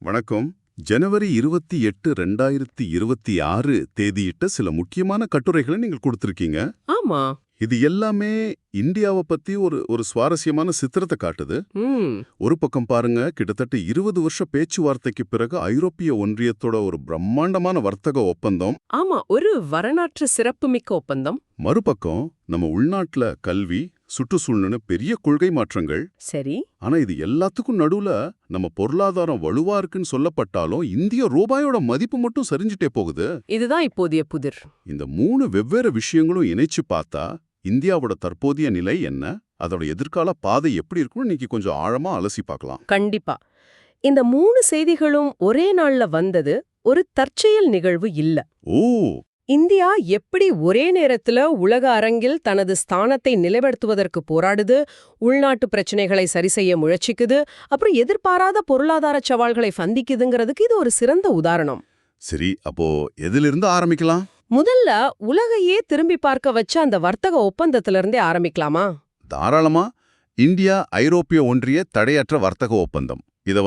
வணக்கம். ஜனவரி 28, 2026 தேதியிட்ட சில முக்கியமான கட்டுரைகளை நீங்கள் கொடுத்திருக்கீங்க. ஆமா. இது எல்லாமே இந்தியாவை பத்தி ஒரு ஒரு சுவாரஸ்யமான சித்திரத்தை காட்டுது. ம். ஒரு பக்கம் பாருங்க, கிட்டத்தட்ட 20 வருஷ பேச்சுவார்த்தைக்கு பிறகு ஐரோப்பிய ஒன்றியத்தோட ஒரு பிரம்மாண்டமான வர்த்தக ஒப்பந்தம். ஆமா, ஒரு வரலாற்று சிறப்புமிக்க ஒப்பந்தம். மறுபக்கம் நம்ம உள்நாட்டுல கல்வி, சுற்றுச்சூழல்னு பெரிய கொள்கை மாற்றங்கள். சரி. ஆனா இது எல்லாத்துக்கும் நடுவுல நம்ம பொருளாதாரம் வலுவா இருக்குன்னு சொல்லப்பட்டாலும் இந்திய ரூபாயோட மதிப்பு மட்டும் சரிஞ்சுட்டே போகுது. இதுதான் இப்போதைய புதிர். இந்த 3 வெவ்வேறு விஷயங்களும் இணைச்சு பார்த்தா இந்தியாவோட தற்போதைய நிலை என்ன, அதோட எதிர்கால பாதை எப்படி இருக்குன்னு இன்னைக்கு கொஞ்சம் ஆழமா அலசி பார்க்கலாம். கண்டிப்பா. இந்த 3 செய்திகளும் ஒரே நாள்ல வந்தது ஒரு தற்செயல் நிகழ்வு இல்ல. ஓ, இந்தியா எப்படி ஒரே நேரத்துல உலக அரங்கில் தனது ஸ்தானத்தை நிலைப்படுத்துவதற்கு போராடுது, உள்நாட்டு பிரச்சனைகளை சரி செய்ய முயற்சிக்குது, அப்புறம் எதிர்பாராத பொருளாதார சவால்களை சந்திக்குதுங்கிறதுக்கு இது ஒரு சிறந்த உதாரணம். சரி, அப்போ எதிலிருந்து ஆரம்பிக்கலாம்? முதல்ல உலகையே திரும்பி பார்க்க வச்ச அந்த வர்த்தக ஒப்பந்தத்திலிருந்தே ஆரம்பிக்கலாமா? தாராளமா. இந்தியா ஐரோப்பிய ஒன்றிய தடையற்ற வர்த்தக ஒப்பந்தம். இத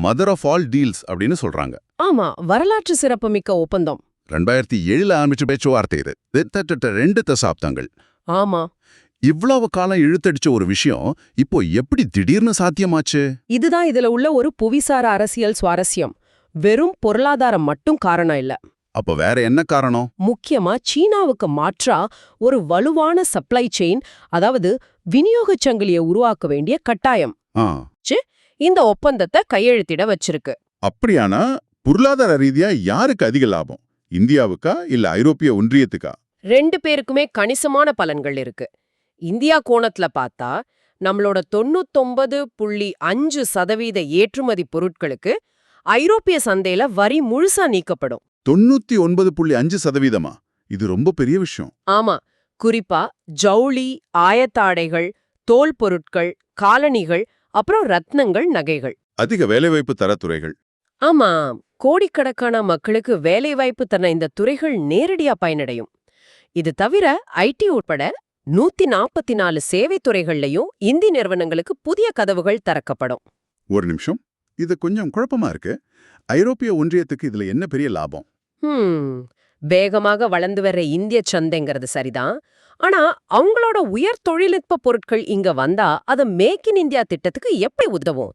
மதர் ஆஃப் ஆல் டீல்ஸ் அப்படின்னு சொல்றாங்க. ஆமா, வரலாற்று சிறப்புமிக்க ஒப்பந்தம். 2007 ஆரம்பிச்ச பேச்சுவார்த்தை இது. கிட்டத்தட்ட 2 தசாப்தங்கள். ஆமா. இவ்வளவு காலம் இழுத்தடிச்ச ஒரு விஷயம் இப்போ எப்படி திடீர்னு சாத்தியமாச்சு? இதுதான் இதுல உள்ள ஒரு புவிசார அரசியல் சுவாரஸ்யம். வெறும் பொருளாதாரம் மட்டும் காரணம் இல்ல. அப்ப வேற என்ன காரணம்? முக்கியமா சீனாவுக்கு மாற்றா ஒரு வலுவான சப்ளை செயின், அதாவது விநியோகச் சங்கிலியை உருவாக்க வேண்டிய கட்டாயம் ஆ, இந்த ஒப்பந்தத்தை கையெழுத்திட வச்சிருக்கு. அப்படியானா பொருளாதார ரீதியா யாருக்கு அதிக லாபம்? இந்தியாவுக்கா இல்ல ஐரோப்பிய ஒன்றியத்துக்கா? 2 பேருக்குமே கணிசமான பலன்கள் இருக்கு. இந்தியா கோணத்துல பார்த்தா நம்மளோட 99.5% ஏற்றுமதி பொருட்களுக்கு ஐரோப்பிய சந்தையில வரி முழுசா நீக்கப்படும். 99.5%? இது ரொம்ப பெரிய விஷயம். ஆமா, குறிப்பா ஜவுளி, ஆயத்தாடைகள், தோல் பொருட்கள், காலணிகள், அப்புறம் ரத்னங்கள், நகைகள். அதிக வேலைவாய்ப்பு தர துறைகள். ஆமா, கோடிக்கணக்கான மக்களுக்கு வேலைவாய்ப்பு தர இந்த துறைகள் நேரடியா பயனடையும். இது தவிர ஐடி உட்பட 144 சேவை துறைகள்லயும் இந்தி நிறுவனங்களுக்கு புதிய கதவுகள் திறக்கப்படும். ஒரு நிமிஷம், இது கொஞ்சம் குழப்பமா இருக்கு. ஐரோப்பிய ஒன்றியத்துக்கு இதுல என்ன பெரிய லாபம்? வேகமாக வளர்ந்து வர்ற இந்திய சந்தைங்கிறது சரிதான். ஆனா அவங்களோட உயர் தொழில்நுட்ப பொருட்கள் இங்க வந்தா அது மேக் இன் இந்தியா திட்டத்துக்கு எப்படி உதவும்?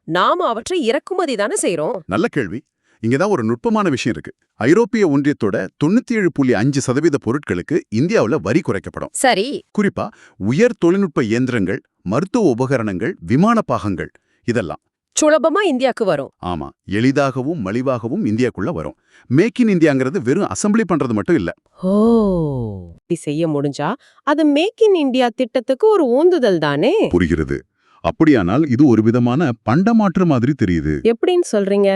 நாம அவற்றை இறக்குமதி தானே செய்றோம். நல்ல கேள்வி. இங்கதான் ஒரு நுட்பமான விஷயம் இருக்கு. ஐரோப்பிய ஒன்றியத்தோட 97.5% பொருட்களுக்கு இந்தியாவுல வரி குறைக்கப்படும். சரி. குறிப்பா உயர் தொழில்நுட்ப இயந்திரங்கள், மருத்துவ உபகரணங்கள், விமான பாகங்கள், இதெல்லாம் சுலபமா இந்தியாக்கு வரும். ஆமா, எளிதாகவும் மலிவாகவும் இந்தியாக்குள்ள வரும். மேக் இன் இந்தியாங்கிறது வெறும் அசம்பிளி பண்றது மட்டும் இல்ல. ஓ, இப்படி செய்ய முடிஞ்சா அது மேக் இன் இந்தியா திட்டத்துக்கு ஒரு ஊந்துதல் தானே. புரிகிறது. அப்படியானால் இது ஒரு விதமான பண்டமாற்று மாதிரி தெரியுது. எப்படின்னு சொல்றீங்க?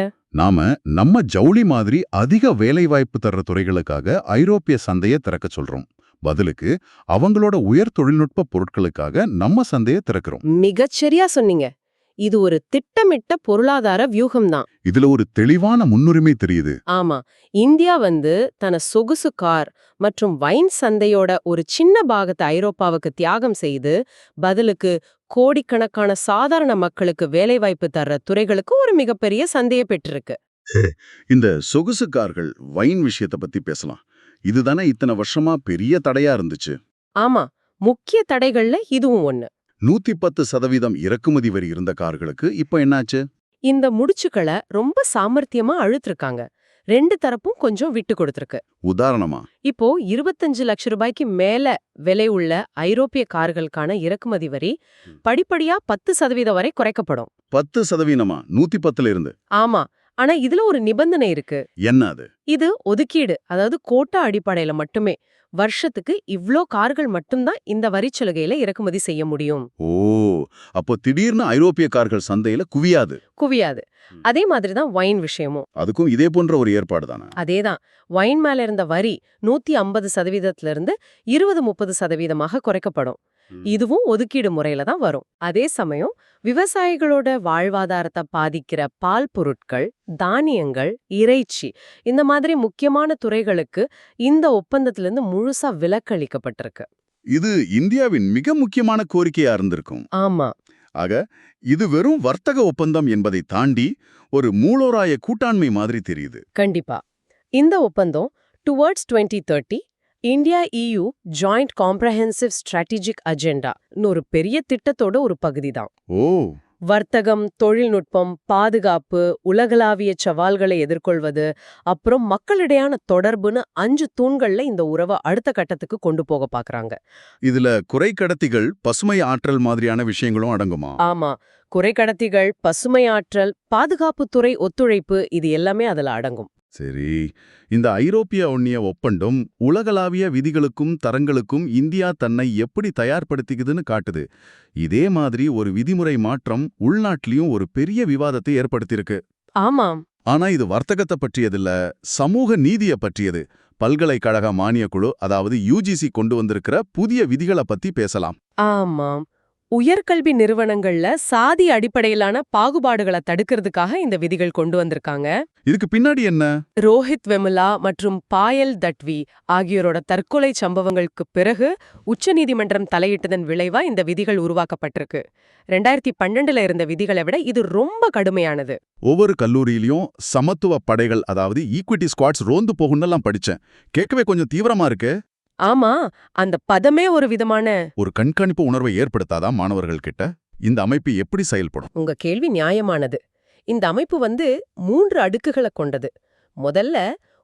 நம்ம ஜவுளி மாதிரி அதிக வேலைவாய்ப்பு தர்ற துறைகளுக்காக ஐரோப்பிய சந்தையை திறக்க சொல்றோம். பதிலுக்கு அவங்களோட உயர் தொழில்நுட்ப பொருட்களுக்காக நம்ம சந்தையை திறக்கிறோம். மிகச்சரியா சொன்னீங்க. இது ஒரு திட்டமிட்ட பொருளாதார வியூகம்தான். இதுல ஒரு தெளிவான முன்னுரிமை தெரியுது. ஆமா, இந்தியா தன சொகுசு கார் மற்றும் வைன் சந்தையோட ஒரு சின்ன பாகத்தை ஐரோப்பாவுக்கு தியாகம் செய்து பதிலுக்கு கோடிக்கணக்கான சாதாரண மக்களுக்கு வேலைவாய்ப்பு தர்ற துறைகளுக்கு ஒரு மிகப்பெரிய சந்தையை பெற்றிருக்கு. இந்த சொகுசு கார்கள், வைன் விஷயத்தை பத்தி பேசலாம். இதுதானே இத்தனை வருஷமா பெரிய தடையா இருந்துச்சு. ஆமா, முக்கிய தடைகள்ல இதுவும் ஒண்ணு. 110% இறக்குமதி வரி இருந்த கார்களுக்கு இப்ப என்னாச்சு? இந்த முடிச்சுக்களை ரொம்ப சாமர்த்தியமா அழுத்திருக்காங்க. 2 தரப்பும் கொஞ்சம் விட்டு கொடுத்திருக்கு. உதாரணமா, இப்போ 25 லட்சம் ரூபாய்க்கு மேல விலை உள்ள ஐரோப்பிய கார்களுக்கான இறக்குமதி வரி படிப்படியா 10% வரை குறைக்கப்படும். 10%? 110ல இருந்து? ஆமா, ஆனா இதுல ஒரு நிபந்தனை இருக்கு. என்ன அது? இது ஒதுக்கீடு, அதாவது கோட்டா அடிப்படையில மட்டுமே. வருஷத்துக்கு இவ்ளோ கார்கள் மட்டும்தான் இந்த வரிச்சலுகையில இறக்குமதி செய்ய முடியும். ஓ, அப்போ திடீர்னு ஐரோப்பிய கார்கள் சந்தையில குவியாது. அதே மாதிரிதான் வைன் விஷயமும். அதுக்கும் இதே போன்ற ஒரு ஏற்பாடு தானே? அதேதான். வைன் மேல இருந்த வரி 150%லிருந்து 20-30% குறைக்கப்படும். இதுவும் ஒதுக்கீடு முறையில தான் வரும். அதே சமயம் விவசாயிகளோட வாழ்வாதாரத்தை பாதிக்கிற பால் பொருட்கள், தானியங்கள், இறைச்சி, இந்த மாதிரி முக்கியமான துறைகளுக்கு இந்த ஒப்பந்தத்திலிருந்து முழுசா விலக்களிக்கப்பட்டிருக்கு. இது இந்தியாவின் மிக முக்கியமான கோரிக்கையா இருந்திருக்கும். ஆமா. ஆக இது வெறும் வர்த்தக ஒப்பந்தம் என்பதை தாண்டி ஒரு மூலோராய கூட்டாண்மை மாதிரி தெரியுது. கண்டிப்பா. இந்த ஒப்பந்தம் towards 2030 India EU joint comprehensive strategic அஜெண்டான்னு ஒரு பெரிய திட்டத்தோட ஒரு பகுதி தான். ஓ, வர்த்தகம், தொழில்நுட்பம், பாதுகாப்பு, உலகளாவிய சவால்களை எதிர்கொள்வது, அப்புறம் மக்களிடையான தொடர்புன்னு 5 தூண்கள்ல இந்த உறவை அடுத்த கட்டத்துக்கு கொண்டு போக பாக்குறாங்க. இதுல குறைக்கடத்திகள், பசுமை ஆற்றல் மாதிரியான விஷயங்களும் அடங்குமா? ஆமா, குறைக்கடத்திகள், பசுமை ஆற்றல், பாதுகாப்புத்துறை ஒத்துழைப்பு இது எல்லாமே அதுல அடங்கும். சரி, இந்த ஐரோப்பிய ஒன்றிய ஒப்பந்தம் உலகளாவிய விதிகளுக்கும் தரங்களுக்கும் இந்தியா தன்னை எப்படி தயார்படுத்திக்குதுன்னு காட்டுது. இதே மாதிரி ஒரு விதிமுறை மாற்றம் உள்நாட்டிலையும் ஒரு பெரிய விவாதத்தை ஏற்படுத்தியிருக்கு. ஆமாம். ஆனா இது வர்த்தகத்தை பற்றியதில்ல, சமூக நீதியை பற்றியது. பல்கலைக்கழக மானியக்குழு, அதாவது UGC கொண்டு வந்திருக்கிற புதிய விதிகளை பத்தி பேசலாம். ஆமாம். உயர்கல்வி நிறுவனங்கள்ல சாதி அடிப்படையிலான பாகுபாடுகளை தடுக்கிறதுக்காக இந்த விதிகள் கொண்டு வந்திருக்காங்க. இதுக்கு பின்னாடி என்ன? ரோஹித் வெமுலா மற்றும் பாயல் தட்வி ஆகியோரோட தற்கொலை சம்பவங்களுக்கு பிறகு உச்சநீதிமன்றம் தலையிட்டதன் விளைவா இந்த விதிகள் உருவாக்கப்பட்டிருக்கு. 2012ல இருந்த விதிகளை விட இது ரொம்ப கடுமையானது. ஒவ்வொரு கல்லூரியிலயும் சமத்துவ படைகள், அதாவது ஈக்விட்டி ஸ்குவாட்ஸ் ரோந்து போகுன்னெல்லாம் படிச்சேன். கேட்கவே கொஞ்சம் தீவிரமா இருக்கு. ஆமா, அந்த பதமே ஒரு விதமான ஒரு கண்காணிப்பு உணர்வை ஏற்படுத்தாதா மாணவர்கள் கிட்ட? இந்த அமைப்பு எப்படி செயல்படும்? உங்க கேள்வி நியாயமானது. இந்த அமைப்பு 3 அடுக்குகளை கொண்டது. முதல்ல,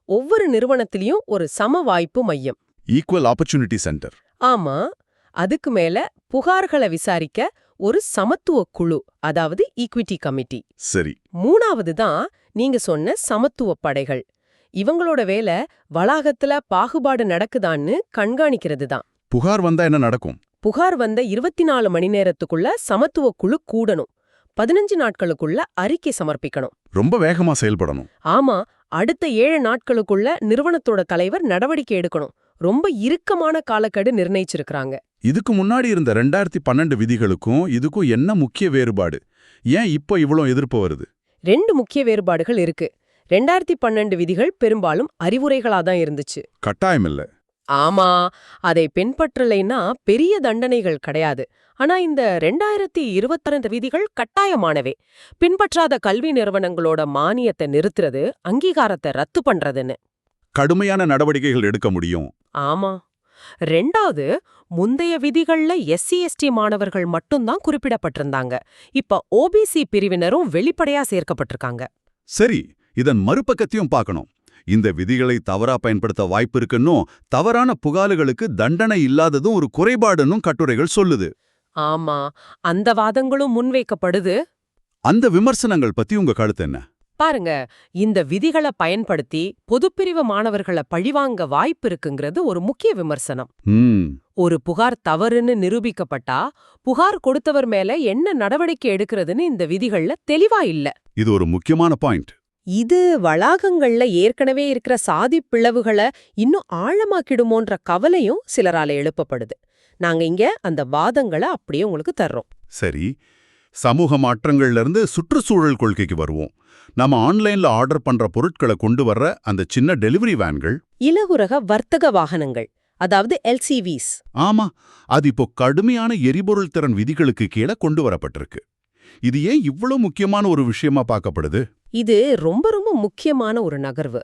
ஒவ்வொரு நிறுவனத்திலயும் ஒரு சம வாய்ப்பு மையம். Equal opportunity centre. ஆமா, அதுக்கு மேல புகார்களை விசாரிக்க ஒரு சமத்துவ குழு, அதாவது ஈக்விட்டி கமிட்டி. சரி. 3வது தான் நீங்க சொன்ன சமத்துவ படைகள். இவங்களோட வேலை வளாகத்துல பாகுபாடு நடக்குதான்னு கண்காணிக்கிறது தான். புகார் வந்தா என்ன நடக்கும்? புகார் வந்த 24 மணி நேரத்துக்குள்ள சமத்துவ குழு கூடணும். 15 நாட்களுக்குள்ள அறிக்கை சமர்ப்பிக்கணும். ரொம்ப வேகமா செயல்படணும். ஆமா, அடுத்த 7 நாட்களுக்குள்ள நிறுவனத்தோட தலைவர் நடவடிக்கை எடுக்கணும். ரொம்ப இறுக்கமான காலக்கெடு நிர்ணயிச்சிருக்காங்க. இதுக்கு முன்னாடி இருந்த 2012 விதிகளுக்கும் இதுக்கும் என்ன முக்கிய வேறுபாடு? ஏன் இப்போ இவ்ளோ எதிர்ப்பு வருது? 2 முக்கிய வேறுபாடுகள் இருக்கு. 2012 விதிகள் பெரும்பாலும் அறிவுரைகளா தான் இருந்துச்சு. கட்டாயமில்ல. ஆமா, அதை பின்பற்றலைன்னா பெரிய தண்டனைகள் கிடையாது. ஆனா இந்த 2022 விதிகள் கட்டாயமானவே. பின்பற்றாத கல்வி நிறுவனங்களோட மானியத்தை நிறுத்துறது, அங்கீகாரத்தை ரத்து பண்றதுன்னு. கடுமையான நடவடிக்கைகள் எடுக்க முடியும். ஆமா. 2வது, முந்தைய விதிகள்ல SC/ST மாணவர்கள் மட்டும்தான் குறிப்பிடப்பட்டிருந்தாங்க. இப்ப OBC பிரிவினரும் வெளிப்படையா சேர்க்கப்பட்டிருக்காங்க. சரி, இதன் மறுபக்கத்தையும் பார்க்கணும். இந்த விதிகளை தவறா பயன்படுத்த வாய்ப்பு இருக்குன்னும், தவறான புகார்களுக்கு தண்டனை இல்லாததும் ஒரு குறைபாடுன்னும் கட்டுரைகள் சொல்லுது. ஆமா, அந்த வாதங்களும் முன்வைக்கப்படுது. அந்த விமர்சனங்கள் பத்தி உங்க கருத்து என்ன? பாருங்க, இந்த விதிகளை பயன்படுத்தி பொதுப்பிரிவு மாணவர்களை பழிவாங்க வாய்ப்பு இருக்குங்கிறது ஒரு முக்கிய விமர்சனம். ஒரு புகார் தவறுன்னு நிரூபிக்கப்பட்டா புகார் கொடுத்தவர் மேல என்ன நடவடிக்கை எடுக்கிறதுன்னு இந்த விதிகள்ல தெளிவா இல்ல. இது ஒரு முக்கியமான பாயிண்ட். இது வளாகங்கள்ல ஏற்கனவே இருக்கிற சாதி பிளவுகளை இன்னும் ஆழமாக்கிடுமோன்ற கவலையும் சிலரால எழுப்பப்படுது. நாங்க இங்க அந்த வாதங்களை அப்படியே உங்களுக்கு தர்றோம். சரி, சமூக மாற்றங்கள்ல இருந்து சுற்றுச்சூழல் கொள்கைக்கு வருவோம். நம்ம ஆன்லைன்ல ஆர்டர் பண்ற பொருட்களை கொண்டு வர்ற அந்த சின்ன டெலிவரி வேன்கள், இலகுரக வர்த்தக வாகனங்கள், அதாவது LCVs. ஆமா, அது இப்போ கடுமையான எரிபொருள் திறன் விதிகளுக்கு கீழே கொண்டு வரப்பட்டிருக்கு. இது ஏன் இவ்வளவு முக்கியமான ஒரு விஷயமா பார்க்கப்படுது? இது ரொம்ப ரொம்ப முக்கியமான ஒரு நகர்வு.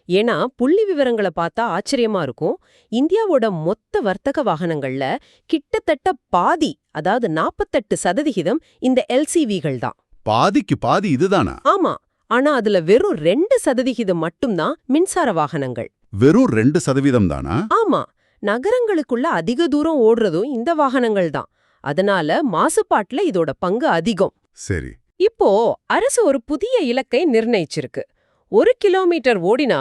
ஏன்னா புள்ளி விவரங்களை பார்த்தா ஆச்சரியமா இருக்கும். இந்தியாவோட மொத்த வர்த்தக வாகனங்கள்ல கிட்டத்தட்ட பாதி, அதாவது 48% இந்த LCVகள் தான். பாதிக்கு பாதி இதுதானா? ஆமா, ஆனா அதுல வெறும் 2% மட்டும்தான் மின்சார வாகனங்கள். வெறும் 2% தானா? ஆமா, நகரங்களுக்குள்ள அதிக தூரம் ஓடுறதும் இந்த வாகனங்கள் தான். அதனால மாசுபாட்டுல இதோட பங்கு அதிகம். சரி. இப்போ அரசு ஒரு புதிய இலக்கை நிர்ணயிச்சிருக்கு. 1 கிலோமீட்டர் ஓடினா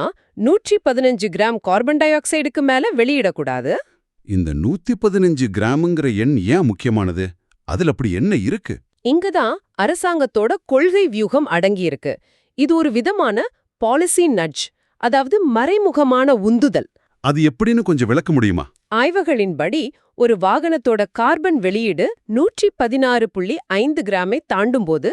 115 கிராம் கார்பன் டை ஆக்சைடுக்கு மேல வெளியிடக்கூடாது. இந்த 115 கிராம்ங்கிற எண் ஏன் முக்கியமானது? அதுல அப்படி என்ன இருக்கு? இங்கதான் அரசாங்கத்தோட கொள்கை வியூகம் அடங்கியிருக்கு. இது ஒரு விதமான பாலிசி நட்ஜ், அதாவது மறைமுகமான உந்துதல். அது எப்படின்னு கொஞ்சம் விளக்க முடியுமா? ஆய்வுகளின்படி ஒரு வாகனத்தோட கார்பன் வெளியீடு 116.5 கிராமை தாண்டும்போது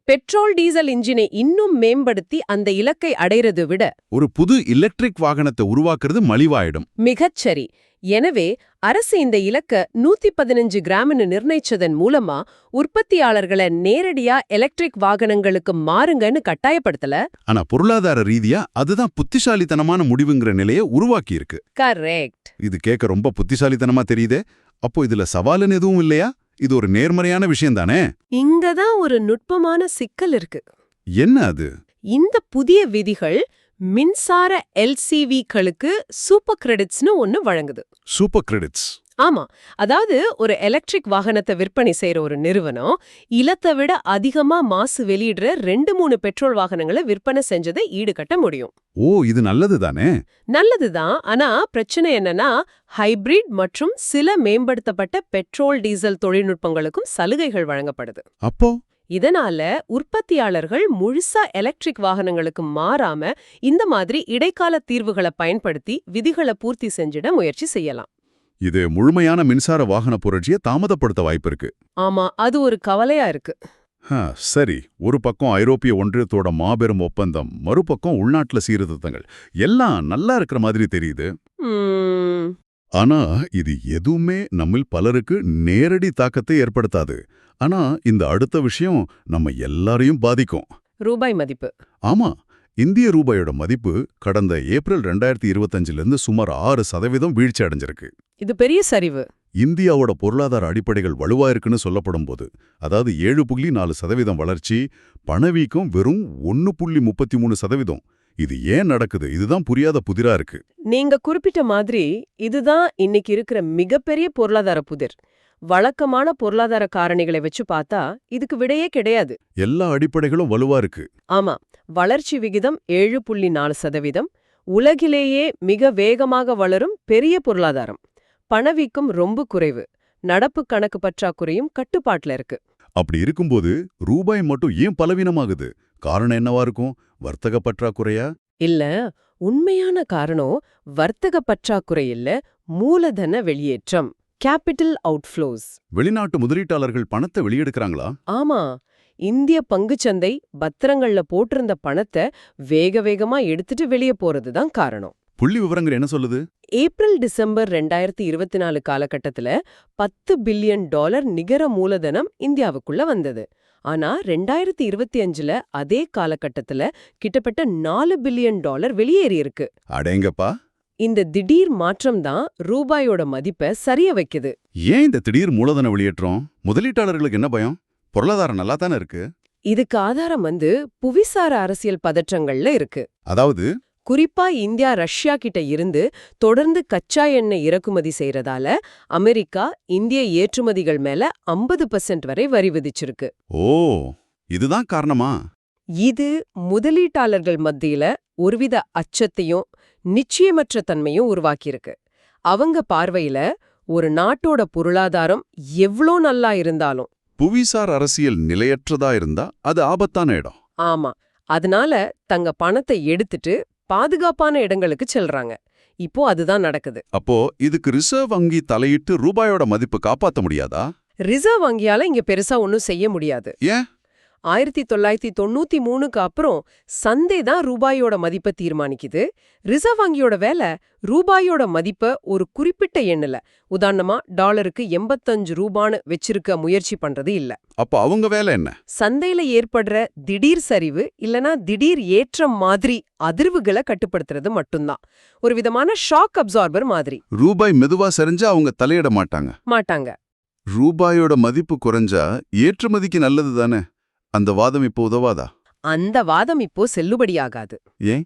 பெட்ரோல் டீசல் இன்ஜினை இன்னும் மேம்படுத்தி அந்த இலக்கை அடைறது விட ஒரு புது எலக்ட்ரிக் வாகனத்தை உருவாக்குறது மலிவாயிடும். மிகச்சரி. எனவே அரசு இந்த இலக்க 115 கிராம்னு நிர்ணயிச்சதன் மூலமா உற்பத்தியாளர்களை நேரடியா எலக்ட்ரிக் வாகனங்களுக்கு மாறுங்கன்னு கட்டாயப்படுத்தல. ஆனா பொருளாதார ரீதியா அதுதான் புத்திசாலித்தனமான முடிவுங்கிற நிலையை உருவாக்கி இருக்கு. கரெக்ட். இது கேட்க ரொம்ப புத்திசாலித்தனமா தெரியுதே. அப்போ இதுல சவாலுன்னு எதுவும் இல்லையா? இது ஒரு நேர்மறையான விஷயம் தானே? இங்கதான் ஒரு நுட்பமான சிக்கல் இருக்கு. என்ன அது? இந்த புதிய விதிகள் மின்சார எல்சிவிகளுக்கு சூப்பர் கிரெடிட்ஸ்னு ஒன்னு வழங்குது. Super credits. ஆமா, அதாவது ஒரு எலக்ட்ரிக் வாகனத்தை விற்பனை செய்யற ஒரு நிறுவனம் இலத்தை விட அதிகமா மாசு வெளியிடுற 2-3 பெட்ரோல் வாகனங்களை விற்பனை செஞ்சதை ஈடுகட்ட முடியும். ஓ, இது நல்லது தானே? நல்லதுதான். ஆனா பிரச்சனை என்னன்னா, ஹைபிரிட் மற்றும் சில மேம்படுத்தப்பட்ட பெட்ரோல் டீசல் தொழில்நுட்பங்களுக்கும் சலுகைகள் வழங்கப்படுது. அப்போ இதனால உற்பத்தியாளர்கள் முழுசா எலக்ட்ரிக் வாகனங்களுக்கு மாறாம இந்த மாதிரி இடைக்கால தீர்வுகளை பயன்படுத்தி விதிகளை பூர்த்தி செஞ்சிட முயற்சி செய்யலாம். இது முழுமையான மின்சார வாகன புரட்சியை தாமதப்படுத்த வாய்ப்பிருக்கு. ஆமா, அது ஒரு கவலையா இருக்கு. சரி, ஒரு பக்கம் ஐரோப்பிய ஒன்றியத்தோட மாபெரும் ஒப்பந்தம், மறுபக்கம் உள்நாட்டுல சீர்திருத்தங்கள், எல்லாம் நல்லா இருக்கிற மாதிரி தெரியுது. ஆனா இது எதுவுமே நம்மில் பலருக்கு நேரடி தாக்கத்தை ஏற்படுத்தாது. ஆனா இந்த அடுத்த விஷயம் நம்ம எல்லாரையும் பாதிக்கும். ரூபாய் மதிப்பு. ஆமா, இந்திய ரூபாயோட மதிப்பு கடந்த ஏப்ரல் 2025 சுமார் 6% வீழ்ச்சி அடைஞ்சிருக்கு. இது பெரிய சரிவு. இந்தியாவோட பொருளாதார அடிப்படைகள் வலுவா இருக்குன்னு சொல்லப்படும் போது, அதாவது 7.4% வளர்ச்சி, பணவீக்கம் வெறும் 1.33%. இது ஏன் நடக்குது? இதுதான் புரியாத புதிரா இருக்கு. நீங்க குறிப்பிட்ட மாதிரி இதுதான் இன்னைக்கு இருக்கிற மிகப்பெரிய பொருளாதார புதிர். வழக்கமான பொருளாதார காரணிகளை வச்சு பார்த்தா இதுக்கு விடையே கிடையாது. எல்லா அடிப்படைகளும் வலுவா இருக்கு. ஆமா, வளர்ச்சி விகிதம் 7.4%, உலகிலேயே மிக வேகமாக வளரும் பெரிய பொருளாதாரம். பணவீக்கம் ரொம்ப குறைவு, நடப்பு கணக்கு பற்றாக்குறையும் கட்டுப்பாட்டுல இருக்கு. அப்படி இருக்கும்போது ரூபாய் மட்டும் ஏன் பலவீனமாகுது? காரணம் என்னவா இருக்கும்? வர்த்தக பற்றாக்குறையா? இல்ல, உண்மையான காரணம் வர்த்தக பற்றாக்குறை இல்ல, மூலதன வெளியேற்றம். கேபிட்டல் அவுட்ஃப்ளோஸ். வெளிநாட்டு முதலீட்டாளர்கள் பணத்தை வெளியெடுக்கிறாங்களா? ஆமா, இந்திய பங்குச்சந்தை பத்திரங்கள்ல போட்டிருந்த பணத்தை வேக வேகமா எடுத்துட்டு வெளியே போறதுதான் காரணம். புள்ளி விவரங்கள் என்ன சொல்லுது? ஏப்ரல் டிசம்பர் 2024 காலகட்டத்துல $10 பில்லியன் நிகர மூலதனம் இந்தியாவுக்குள்ள வந்தது. ஆனா 2025ல அதே காலகட்டத்துல கிட்டத்தட்ட $4 பில்லியன் வெளியேறியிருக்கு. அடேங்கப்பா. இந்த திடீர் மாற்றம் தான் ரூபாயோட மதிப்பை சரிய வைக்குது. ஏன் இந்த திடீர் மூலதன வெளியேற்றம்? முதலீட்டாளர்களுக்கு என்ன பயம்? பொருளாதாரம் நல்லா தானே இருக்கு. இதுக்கு ஆதாரம் புவிசார அரசியல் பதற்றங்கள்ல இருக்கு. அதாவது குறிப்பா இந்தியா ரஷ்யா கிட்ட இருந்து தொடர்ந்து கச்சா எண்ணெய் இறக்குமதி செய்யறதால அமெரிக்கா இந்திய ஏற்றுமதிகள் மேல 50% வரை வரி விதிச்சிருக்கு. ஓ, இதுதான் காரணமா? இது முதலீட்டாளர்கள் மத்தியில ஒருவித அச்சத்தையும் நிச்சயமற்ற தன்மையும் உருவாக்கியிருக்கு. அவங்க பார்வையில ஒரு நாட்டோட பொருளாதாரம் எவ்ளோ நல்லா இருந்தாலும் புவிசார் அரசியல் நிலையற்றதா இருந்தா அது ஆபத்தான இடம். ஆமா, அதனால தங்க பணத்தை எடுத்துட்டு பாதுகாப்பான இடங்களுக்கு செல்றாங்க. இப்போ அதுதான் நடக்குது. அப்போ இதுக்கு ரிசர்வ் வங்கி தலையிட்டு ரூபாயோட மதிப்பு காப்பாத்த முடியாதா? ரிசர்வ் வங்கியால இங்க பெருசா ஒன்னும் செய்ய முடியாது. ஏன்? 1993க்கு அப்புறம் சந்தை தான் ரூபாயோட மதிப்பை தீர்மானிக்குது. ரிசர்வ் வங்கியோட வேலை ரூபாயோட மதிப்பை ஒரு குறிப்பிட்ட எண்ணுல, உதாரணமா டாலருக்கு 85 ரூபான்னு வச்சிருக்க முயற்சி பண்றது இல்ல. அப்ப அவங்க வேலை என்ன? சந்தையில ஏற்படுற திடீர் சரிவு இல்லனா திடீர் ஏற்றம் மாதிரி அதிர்வுகளை கட்டுப்படுத்துறது மட்டும்தான். ஒரு விதமான ஷாக் அப்சார்பர் மாதிரி. ரூபாய் மெதுவா சரிஞ்சா அவங்க தலையிட மாட்டாங்க. ரூபாயோட மதிப்பு குறைஞ்சா ஏற்றுமதிக்கு நல்லது தானே. அந்த வாதம் இப்போ உதவாதா? அந்த வாதம் இப்போ செல்லுபடியாகாது. ஏன்?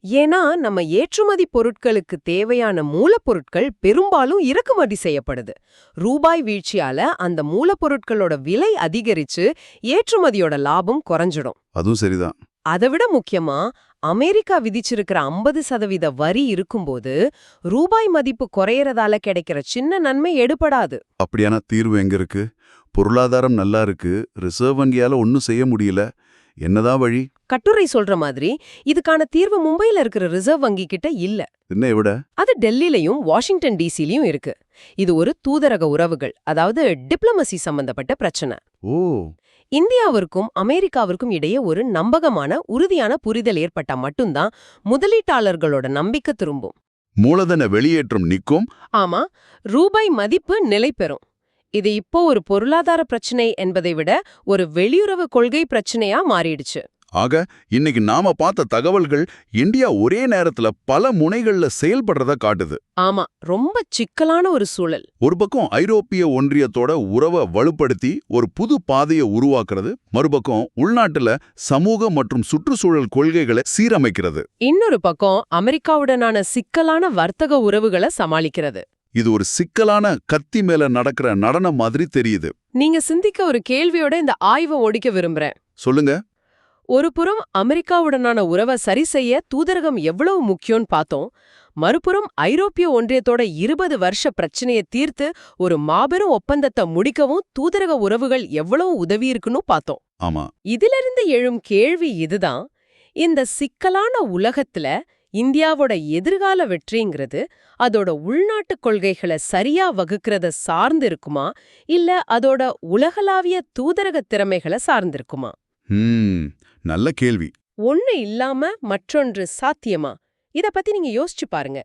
ஏன்னா நம்ம ஏற்றுமதி பொருட்களுக்கு தேவையான மூலப்பொருட்கள் பெரும்பாலும் இறக்குமதி செய்யப்படுது. ரூபாய் வீழ்ச்சியால அந்த மூலப்பொருட்களோட விலை அதிகரிச்சு ஏற்றுமதியோட லாபம் குறைஞ்சிடும். அதுவும் சரிதான். அதைவிட முக்கியமா அமெரிக்கா விதிச்சிருக்கிற 50% வரி இருக்கும்போது ரூபாய் மதிப்பு குறையறதால கிடைக்கிற சின்ன நன்மை எடுபடாது. அப்படியான தீர்வு எங்க இருக்கு? பொருளாதாரம் நல்லா இருக்கு, ரிசர்வ் வங்கியால ஒன்னும் செய்ய முடியல, என்னதான் வழி? கட்டுரை சொல்ற மாதிரி இதுக்கான தீர்வு மும்பைல இருக்கிற ரிசர்வ் வங்கி கிட்ட இல்ல. என்ன விட? அது டெல்லிலையும் வாஷிங்டன் டிசிலையும் இருக்கு. இது ஒரு தூதரக உறவுகள், அதாவது டிப்ளமசி சம்பந்தப்பட்ட பிரச்சனை. ஓ, இந்தியாவிற்கும் அமெரிக்காவிற்கும் இடையே ஒரு நம்பகமான உறுதியான புரிதல் ஏற்பட்டா மட்டும்தான் முதலீட்டாளர்களோட நம்பிக்கை திரும்பும். மூலதன வெளியேற்றம் நிக்கும். ஆமா, ரூபாய் மதிப்பு நிலை பெறும். இது இப்போ ஒரு பொருளாதார பிரச்சனை என்பதை விட ஒரு வெளியுறவு கொள்கை பிரச்சனையா மாறிடுச்சு. ஆக இன்னைக்கு நாம பார்த்த தகவல்கள் இந்தியா ஒரே நேரத்துல பல முனைகள்ல செயல்படுறத காட்டுது. ஆமா, ரொம்ப சிக்கலான ஒரு சூழல். ஒரு பக்கம் ஐரோப்பிய ஒன்றியத்தோட உறவை வலுப்படுத்தி ஒரு புது பாதையை உருவாக்குறது, மறுபக்கம் உள்நாட்டுல சமூக மற்றும் சுற்றுச்சூழல் கொள்கைகளை சீரமைக்கிறது. இன்னொரு பக்கம் அமெரிக்காவுடனான சிக்கலான வர்த்தக உறவுகளை சமாளிக்கிறது. இது ஒரு சிக்கலான கத்தி மேல நடக்கிற நடனம் மாதிரி தெரியுது. நீங்க சிந்திக்க ஒரு கேள்வியோட இந்த ஆய்வை ஒடிக்க விரும்புறேன். சொல்லுங்க. ஒரு புறம் அமெரிக்காவுடனான உறவை சரி செய்ய தூதரகம் எவ்வளவு முக்கியம்னு பார்த்தோம். மறுபுறம் ஐரோப்பிய ஒன்றியத்தோட 20 வருஷ பிரச்சனையை தீர்த்து ஒரு மாபெரும் ஒப்பந்தத்தை முடிக்கவும் தூதரக உறவுகள் எவ்வளவு உதவி இருக்குன்னு பார்த்தோம். ஆமா. இதிலிருந்து எழும் கேள்வி இதுதான்: இந்த சிக்கலான உலகத்துல இந்தியாவோட எதிர்கால வெற்றிங்கிறது அதோட உள்நாட்டு கொள்கைகளை சரியா வகுக்கிறத சார்ந்து இருக்குமா, இல்ல அதோட உலகளாவிய தூதரக திறமைகளை சார்ந்திருக்குமா? நல்ல கேள்வி. ஒண்ணு இல்லாம மற்றொன்று சாத்தியமா? இத பத்தி நீங்க யோசிச்சு பாருங்க.